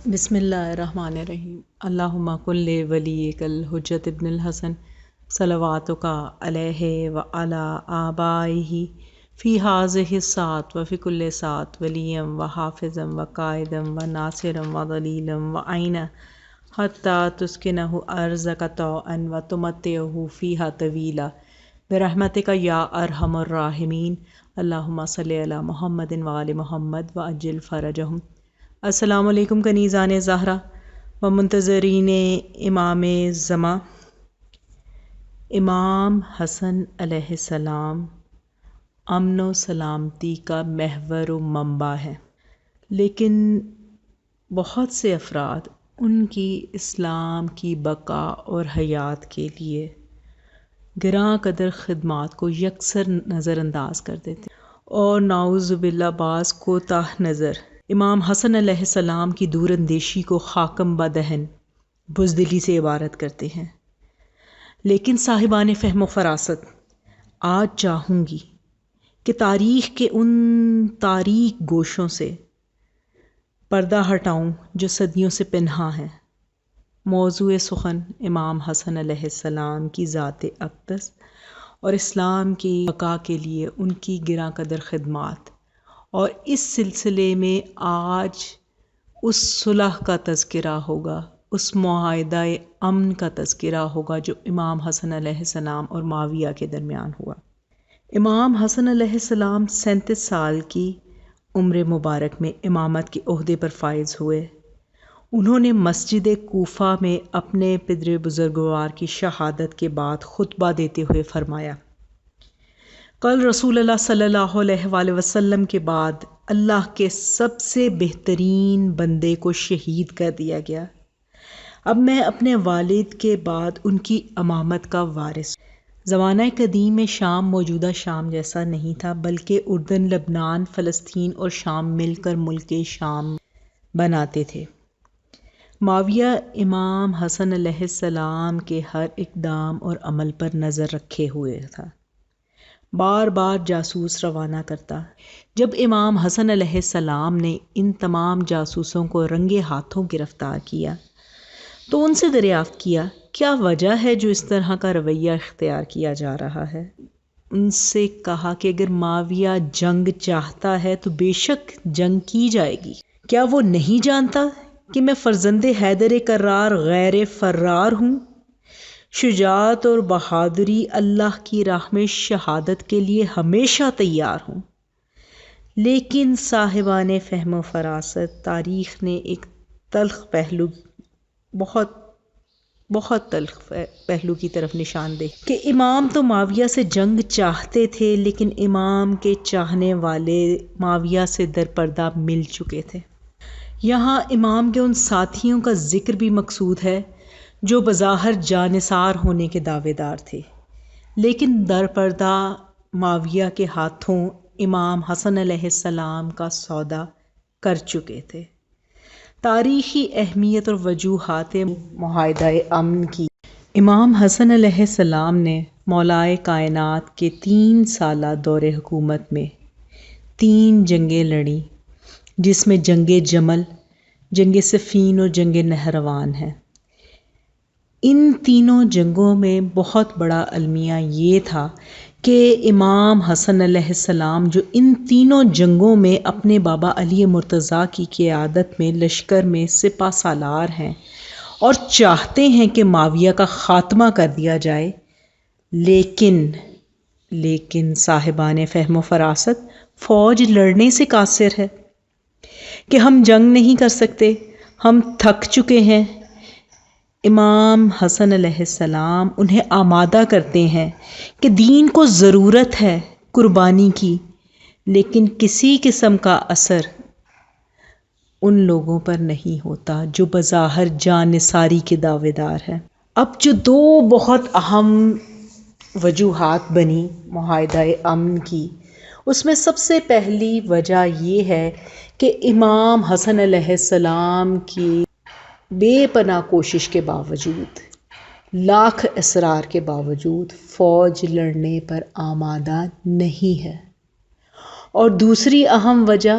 بسم اللہ الرحمن الرحیم۔ اللہم کل ولیک الحجۃ ابن الحسن صلواتک علیہ وعلی آبائہ فی ہذہ الساعۃ وفی کل ساعۃ ولیا وحافظا وقائدا وناصرا وظلیلا وعینا حتی تسکنہ ارضک طوعا وتمتعہ فیہا طویلا برحمتک یا ارحم الراحمین۔ اللہم صلی علی محمد وآل محمد وعجل فرجہم۔ السلام علیکم کنیزان زہرا و منتظرین امام زمان۔ امام حسن علیہ السلام امن و سلامتی کا محور و منبع ہے، لیکن بہت سے افراد ان کی اسلام کی بقا اور حیات کے لیے گراں قدر خدمات کو یکسر نظر انداز کر دیتے اور نعوذ باللہ بعض کوتاہ نظر امام حسن علیہ السلام کی دور اندیشی کو خاکم بدہن بزدلی سے عبارت کرتے ہیں۔ لیکن صاحبان فہم و فراست، آج چاہوں گی کہ تاریخ کے ان تاریک گوشوں سے پردہ ہٹاؤں جو صدیوں سے پنہاں ہیں۔ موضوع سخن امام حسن علیہ السلام کی ذات اقدس اور اسلام کی بقا کے لیے ان کی گراں قدر خدمات، اور اس سلسلے میں آج اس صلح کا تذکرہ ہوگا، اس معاہدہ امن کا تذکرہ ہوگا جو امام حسن علیہ السلام اور معاویہ کے درمیان ہوا۔ امام حسن علیہ السلام 37 سال کی عمر مبارک میں امامت کے عہدے پر فائز ہوئے۔ انہوں نے مسجد کوفہ میں اپنے پدر بزرگوار کی شہادت کے بعد خطبہ دیتے ہوئے فرمایا، کل رسول اللہ صلی اللہ علیہ وآلہ وسلم کے بعد اللہ کے سب سے بہترین بندے کو شہید کر دیا گیا۔ اب میں اپنے والد کے بعد ان کی امامت کا وارث ہوں۔ زمانہ قدیم میں شام موجودہ شام جیسا نہیں تھا، بلکہ اردن، لبنان، فلسطین اور شام مل کر ملک شام بناتے تھے۔ معاویہ امام حسن علیہ السلام کے ہر اقدام اور عمل پر نظر رکھے ہوئے تھا، بار بار جاسوس روانہ کرتا۔ جب امام حسن علیہ السلام نے ان تمام جاسوسوں کو رنگے ہاتھوں گرفتار کیا تو ان سے دریافت کیا، کیا وجہ ہے جو اس طرح کا رویہ اختیار کیا جا رہا ہے؟ ان سے کہا کہ اگر معاویہ جنگ چاہتا ہے تو بے شک جنگ کی جائے گی۔ کیا وہ نہیں جانتا کہ میں فرزند حیدر کرار غیر فرار ہوں؟ شجاعت اور بہادری اللہ کی راہ میں شہادت کے لیے ہمیشہ تیار ہوں۔ لیکن صاحبان فہم و فراست، تاریخ نے ایک تلخ پہلو، بہت تلخ پہلو کی طرف نشاندہی کہ امام تو معاویہ سے جنگ چاہتے تھے، لیکن امام کے چاہنے والے معاویہ سے درپردہ مل چکے تھے۔ یہاں امام کے ان ساتھیوں کا ذکر بھی مقصود ہے جو بظاہر جانثار ہونے کے دعوے دار تھے، لیکن درپردہ معاویہ کے ہاتھوں امام حسن علیہ السلام کا سودا کر چکے تھے۔ تاریخی اہمیت اور وجوہات معاہدہ امن کی۔ امام حسن علیہ السلام نے مولائے کائنات کے 3 سالہ دور حکومت میں 3 جنگیں لڑیں، جس میں جنگ جمل، جنگ صفین اور جنگ نہروان ہیں۔ ان تینوں جنگوں میں بہت بڑا المیہ یہ تھا کہ امام حسن علیہ السلام جو ان تینوں جنگوں میں اپنے بابا علی مرتضیٰ کی قیادت میں لشکر میں سپہ سالار ہیں اور چاہتے ہیں کہ معاویہ کا خاتمہ کر دیا جائے، لیکن صاحبان فہم و فراست، فوج لڑنے سے قاصر ہے کہ ہم جنگ نہیں کر سکتے، ہم تھک چکے ہیں۔ امام حسن علیہ السلام انہیں آمادہ کرتے ہیں کہ دین کو ضرورت ہے قربانی کی، لیکن کسی قسم کا اثر ان لوگوں پر نہیں ہوتا جو بظاہر جانثاری کے دعوے دار ہیں۔ اب جو 2 بہت اہم وجوہات بنی معاہدہ امن کی، اس میں سب سے پہلی وجہ یہ ہے کہ امام حسن علیہ السلام کی بے پناہ کوشش کے باوجود، لاکھ اصرار کے باوجود فوج لڑنے پر آمادہ نہیں ہے۔ اور دوسری اہم وجہ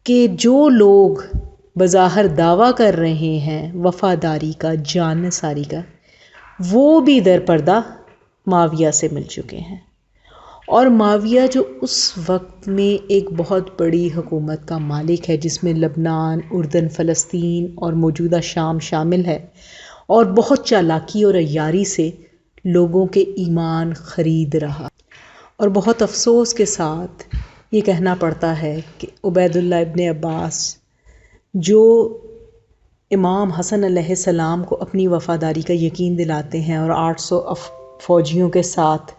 کہ جو لوگ بظاہر دعویٰ کر رہے ہیں وفاداری کا، جان نثاری کا، وہ بھی در پردہ معاویہ سے مل چکے ہیں۔ اور معاویہ جو اس وقت میں ایک بہت بڑی حکومت کا مالک ہے، جس میں لبنان، اردن، فلسطین اور موجودہ شام شامل ہے، اور بہت چالاکی اور عیاری سے لوگوں کے ایمان خرید رہا۔ اور بہت افسوس کے ساتھ یہ کہنا پڑتا ہے کہ عبید اللہ ابن عباس جو امام حسن علیہ السلام کو اپنی وفاداری کا یقین دلاتے ہیں اور 800 فوجیوں کے ساتھ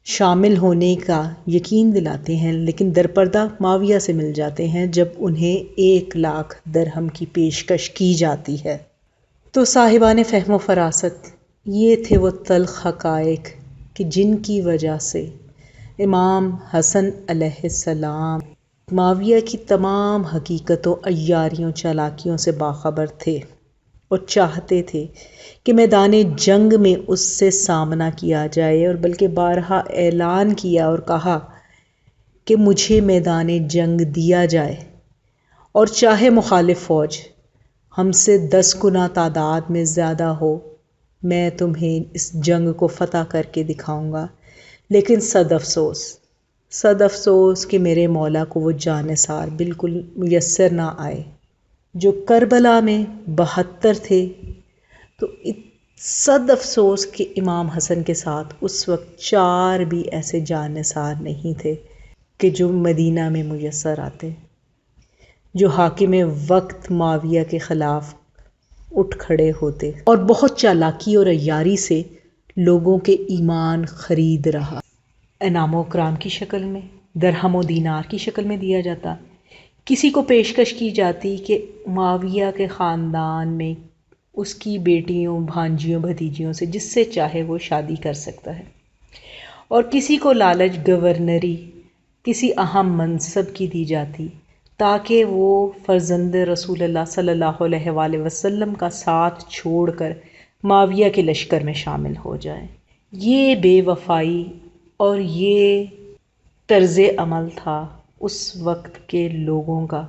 شامل ہونے کا یقین دلاتے ہیں، لیکن درپردہ معاویہ سے مل جاتے ہیں جب انہیں 1,00,000 درہم کی پیشکش کی جاتی ہے۔ تو صاحبان فہم و فراست، یہ تھے وہ تلخ حقائق کہ جن کی وجہ سے امام حسن علیہ السلام معاویہ کی تمام حقیقتوں، عیاریوں، چالاکیوں سے باخبر تھے اور چاہتے تھے کہ میدان جنگ میں اس سے سامنا کیا جائے، اور بلکہ بارہا اعلان کیا اور کہا کہ مجھے میدان جنگ دیا جائے، اور چاہے مخالف فوج ہم سے 10 گنا تعداد میں زیادہ ہو، میں تمہیں اس جنگ کو فتح کر کے دکھاؤں گا۔ لیکن صد افسوس کہ میرے مولا کو وہ جانثار بالکل میسر نہ آئے۔ جو کربلا میں 72 تھے، تو صد افسوس کہ امام حسن کے ساتھ اس وقت 4 بھی ایسے جانثار نہیں تھے کہ جو مدینہ میں میسر آتے، جو حاکم وقت معاویہ کے خلاف اٹھ کھڑے ہوتے اور بہت چالاکی اور عیاری سے لوگوں کے ایمان خرید رہا۔ انعام و اکرام کی شکل میں، درہم و دینار کی شکل میں دیا جاتا، کسی کو پیشکش کی جاتی کہ معاویہ کے خاندان میں اس کی بیٹیوں، بھانجیوں، بھتیجیوں سے جس سے چاہے وہ شادی کر سکتا ہے، اور کسی کو لالچ گورنری، کسی اہم منصب کی دی جاتی تاکہ وہ فرزند رسول اللہ صلی اللہ علیہ وآلہ وسلم کا ساتھ چھوڑ کر معاویہ کے لشکر میں شامل ہو جائے۔ یہ بے وفائی اور یہ طرز عمل تھا اس وقت کے لوگوں کا،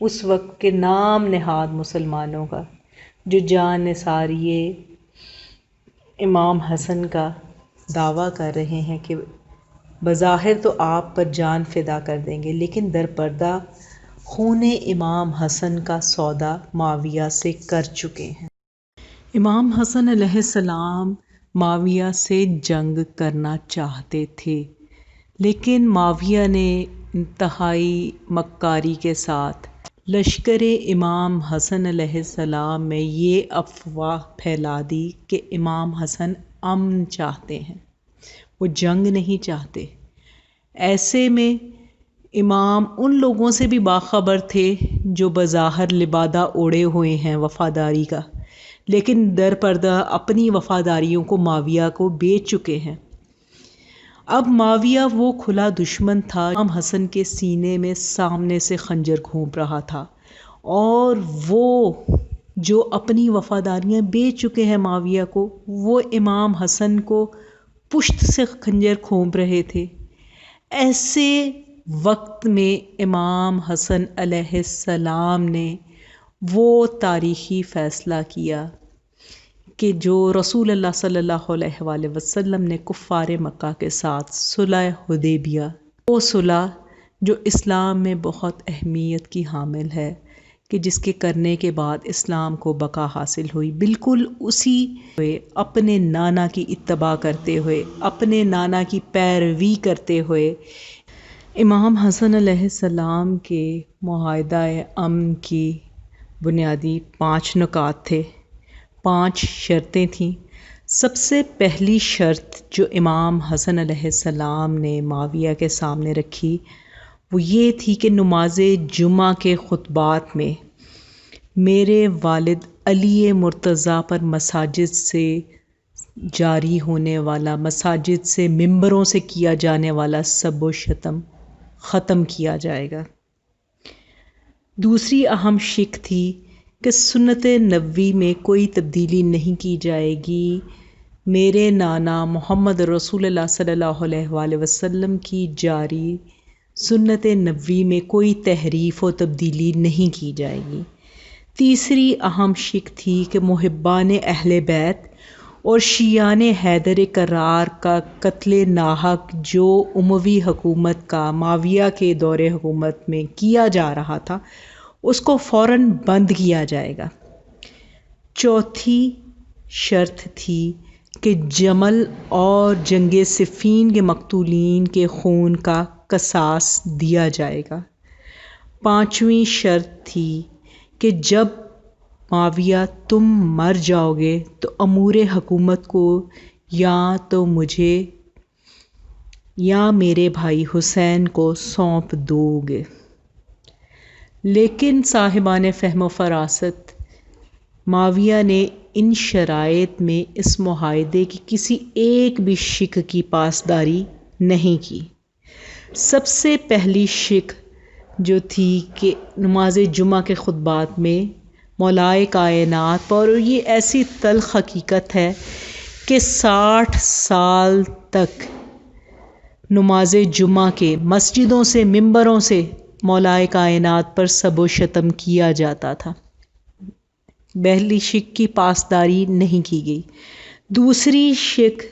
اس وقت کے نام نہاد مسلمانوں کا، جو جان نثاری امام حسن کا دعویٰ کر رہے ہیں کہ بظاہر تو آپ پر جان فدا کر دیں گے، لیکن در پردہ خون امام حسن کا سودا معاویہ سے کر چکے ہیں۔ امام حسن علیہ السلام معاویہ سے جنگ کرنا چاہتے تھے، لیکن معاویہ نے انتہائی مکاری کے ساتھ لشکر امام حسن علیہ السلام میں یہ افواہ پھیلا دی کہ امام حسن امن چاہتے ہیں، وہ جنگ نہیں چاہتے۔ ایسے میں امام ان لوگوں سے بھی باخبر تھے جو بظاہر لبادہ اوڑے ہوئے ہیں وفاداری کا، لیکن در پردہ اپنی وفاداریوں کو معاویہ کو بیچ چکے ہیں۔ اب معاویہ وہ کھلا دشمن تھا، امام حسن کے سینے میں سامنے سے خنجر گھونپ رہا تھا، اور وہ جو اپنی وفاداریاں بیچ چکے ہیں معاویہ کو، وہ امام حسن کو پشت سے خنجر گھونپ رہے تھے۔ ایسے وقت میں امام حسن علیہ السلام نے وہ تاریخی فیصلہ کیا کہ جو رسول اللہ صلی اللہ علیہ وآلہ وسلم نے کفار مکہ کے ساتھ صلح حدیبیہ، وہ صلح جو اسلام میں بہت اہمیت کی حامل ہے، کہ جس کے کرنے کے بعد اسلام کو بقا حاصل ہوئی، بالکل اسی اپنے نانا کی اتباع کرتے ہوئے، اپنے نانا کی پیروی کرتے ہوئے، امام حسن علیہ السلام کے معاہدہ امن کی بنیادی 5 نکات تھے، 5 شرطیں تھیں۔ سب سے پہلی شرط جو امام حسن علیہ السلام نے معاویہ کے سامنے رکھی، وہ یہ تھی کہ نماز جمعہ کے خطبات میں میرے والد علی مرتضیٰ پر مساجد سے جاری ہونے والا، مساجد سے، ممبروں سے کیا جانے والا سب و شتم ختم کیا جائے گا۔ دوسری اہم شق تھی کہ سنت نبوی میں کوئی تبدیلی نہیں کی جائے گی، میرے نانا محمد رسول اللہ صلی اللہ علیہ وآلہ وسلم کی جاری سنت نبوی میں کوئی تحریف و تبدیلی نہیں کی جائے گی۔ تیسری اہم شک تھی کہ محبان اہل بیت اور شیعان حیدر کرار کا قتل ناحق جو اموی حکومت کا معاویہ کے دور حکومت میں کیا جا رہا تھا اس کو فوراً بند کیا جائے گا۔ چوتھی شرط تھی کہ جمل اور جنگ صفین کے مقتولین کے خون کا قصاص دیا جائے گا۔ پانچویں شرط تھی کہ جب معاویہ تم مر جاؤ گے تو امور حکومت کو یا تو مجھے یا میرے بھائی حسین کو سونپ دو گے۔ لیکن صاحبان فہم و فراست معاویہ نے ان شرائط میں اس معاہدے کی کسی ایک بھی شک کی پاسداری نہیں کی۔ سب سے پہلی شک جو تھی کہ نماز جمعہ کے خطبات میں مولائے کائنات پر، اور یہ ایسی تلخ حقیقت ہے کہ 60 سال تک نماز جمعہ کے مسجدوں سے ممبروں سے مولائے کائنات پر سب و شتم کیا جاتا تھا۔ پہلی شک کی پاسداری نہیں کی گئی۔ دوسری شک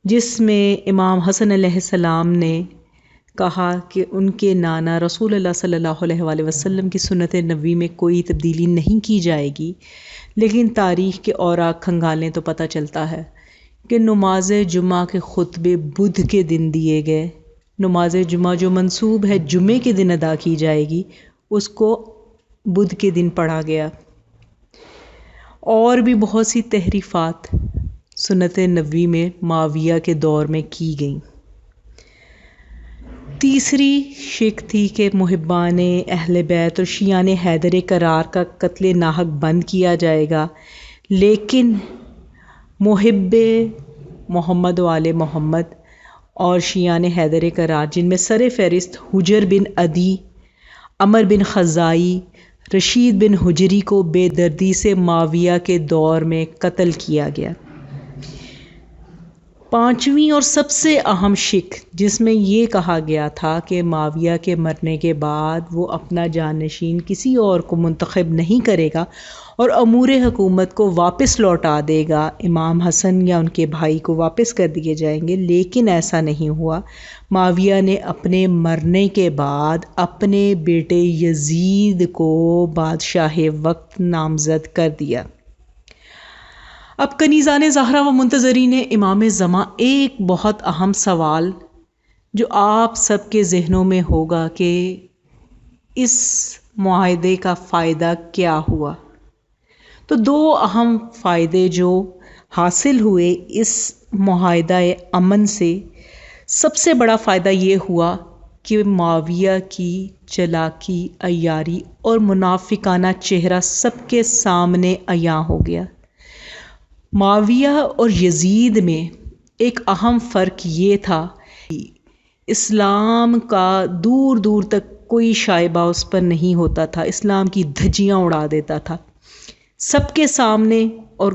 جس میں امام حسن علیہ السلام نے کہا کہ ان کے نانا رسول اللہ صلی اللہ علیہ وآلہ وسلم کی سنت نبوی میں کوئی تبدیلی نہیں کی جائے گی، لیکن تاریخ کے اوراق کھنگالیں تو پتہ چلتا ہے کہ نماز جمعہ کے خطبے بدھ کے دن دیے گئے۔ نماز جمعہ جو منسوب ہے جمعے کے دن ادا کی جائے گی اس کو بدھ کے دن پڑھا گیا۔ اور بھی بہت سی تحریفات سنت نبوی میں معاویہ کے دور میں کی گئیں۔ تیسری شک تھی کہ محبان اہل بیت اور شیعان حیدر کرار کا قتل ناحق بند کیا جائے گا، لیکن محب محمد و آل محمد اور شیعان حیدر کرار جن میں سر فہرست حجر بن عدی، عمر بن خزائی، رشید بن حجری کو بے دردی سے معاویہ کے دور میں قتل کیا گیا۔ پانچویں اور سب سے اہم شک جس میں یہ کہا گیا تھا کہ معاویہ کے مرنے کے بعد وہ اپنا جانشین کسی اور کو منتخب نہیں کرے گا اور امور حکومت کو واپس لوٹا دے گا، امام حسن یا ان کے بھائی کو واپس کر دیے جائیں گے، لیکن ایسا نہیں ہوا۔ معاویہ نے اپنے مرنے کے بعد اپنے بیٹے یزید کو بادشاہ وقت نامزد کر دیا۔ اب کنیزان زہرا و منتظرین امام زمان، ایک بہت اہم سوال جو آپ سب کے ذہنوں میں ہوگا کہ اس معاہدے کا فائدہ کیا ہوا؟ تو دو اہم فائدے جو حاصل ہوئے اس معاہدہ امن سے، سب سے بڑا فائدہ یہ ہوا کہ معاویہ کی چلاکی، عیاری اور منافقانہ چہرہ سب کے سامنے عیاں ہو گیا۔ معاویہ اور یزید میں ایک اہم فرق یہ تھا کہ اسلام کا دور دور تک کوئی شائبہ اس پر نہیں ہوتا تھا، اسلام کی دھجیاں اڑا دیتا تھا سب کے سامنے اور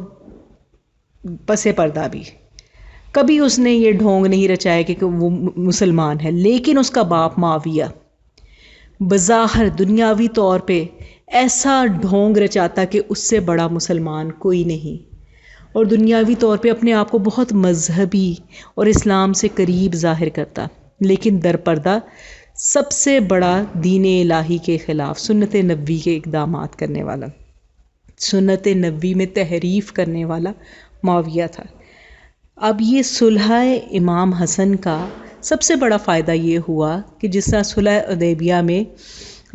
پس پردہ بھی۔ کبھی اس نے یہ ڈھونگ نہیں رچایا کہ وہ مسلمان ہے، لیکن اس کا باپ معاویہ بظاہر دنیاوی طور پہ ایسا ڈھونگ رچاتا کہ اس سے بڑا مسلمان کوئی نہیں، اور دنیاوی طور پہ اپنے آپ کو بہت مذہبی اور اسلام سے قریب ظاہر کرتا، لیکن در پردہ سب سے بڑا دین الہی کے خلاف سنت نبوی کے اقدامات کرنے والا، سنت نبوی میں تحریف کرنے والا معاویہ تھا۔ اب یہ صلح امام حسن کا سب سے بڑا فائدہ یہ ہوا کہ جس طرح صلح حدیبیہ میں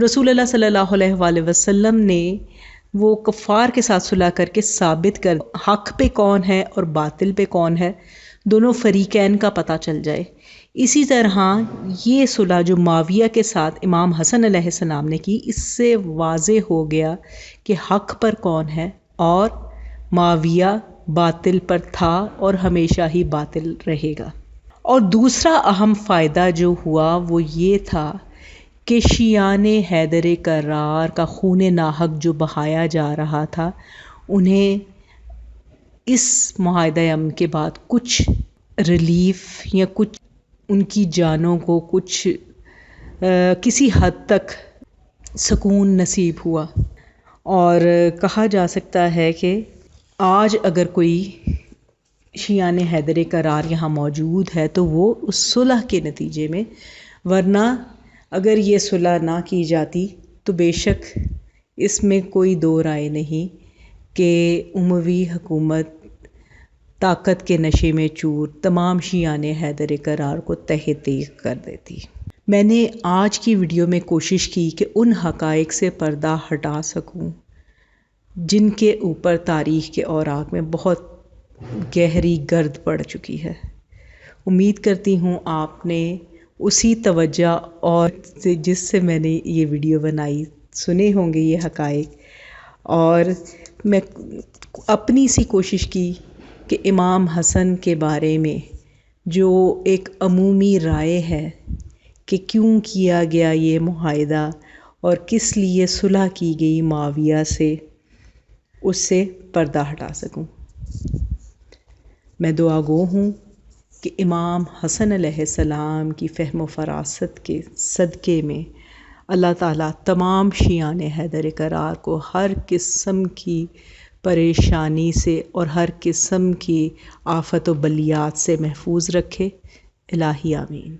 رسول اللہ صلی اللہ علیہ وآلہ وسلم نے وہ کفار کے ساتھ صلح کر کے ثابت کر حق پہ کون ہے اور باطل پہ کون ہے، دونوں فریقین کا پتہ چل جائے، اسی طرح یہ صلح جو معاویہ کے ساتھ امام حسن علیہ السلام نے کی، اس سے واضح ہو گیا کہ حق پر کون ہے، اور معاویہ باطل پر تھا اور ہمیشہ ہی باطل رہے گا۔ اور دوسرا اہم فائدہ جو ہوا وہ یہ تھا کہ شیعان حیدر کرار کا خون ناحق جو بہایا جا رہا تھا، انہیں اس معاہدہ امن کے بعد کچھ ریلیف یا کچھ ان کی جانوں کو کچھ کسی حد تک سکون نصیب ہوا، اور کہا جا سکتا ہے کہ آج اگر کوئی شیعان حیدر کرار یہاں موجود ہے تو وہ اس صلح کے نتیجے میں، ورنہ اگر یہ صلح نہ کی جاتی تو بے شک اس میں کوئی دو رائے نہیں کہ اموی حکومت طاقت کے نشے میں چور تمام شیعان حیدر کرار کو تہہ تیغ کر دیتی۔ میں نے آج کی ویڈیو میں کوشش کی کہ ان حقائق سے پردہ ہٹا سکوں جن کے اوپر تاریخ کے اوراق میں بہت گہری گرد پڑ چکی ہے۔ امید کرتی ہوں آپ نے اسی توجہ اور جس سے میں نے یہ ویڈیو بنائی سنے ہوں گے یہ حقائق، اور میں اپنی سی کوشش کی کہ امام حسن کے بارے میں جو ایک عمومی رائے ہے کہ کیوں کیا گیا یہ معاہدہ اور کس لیے صلح کی گئی معاویہ سے، اس سے پردہ ہٹا سکوں۔ میں دعا گو ہوں کہ امام حسن علیہ السلام کی فہم و فراست کے صدقے میں اللہ تعالیٰ تمام شیعان حیدر کرار کو ہر قسم کی پریشانی سے اور ہر قسم کی آفت و بلیات سے محفوظ رکھے۔ الہی آمین۔